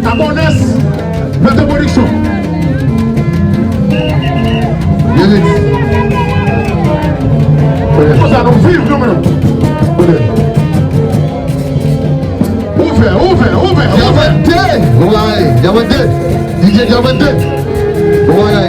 Abonnez, votre production. Ça nous vive, nous maintenant. Ouvert. Diamante. DJ Diamante. Voilà,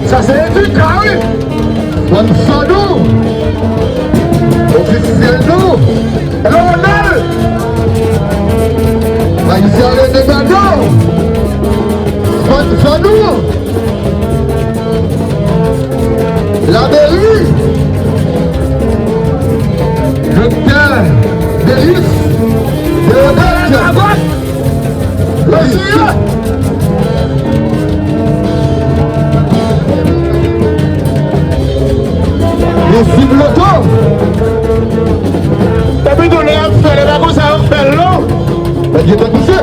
Ça c'est du carré. One Fado. Officiel nous. Lionel. Maïsiale de Gado. One Fado. La Berry. Docteur Delis. Deodette. Le Seigneur. Les cibletons. T'as vu donner un fait, les bagos ça fait l'eau. Ben Dieu t'a touché.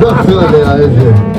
Non, c'est vrai,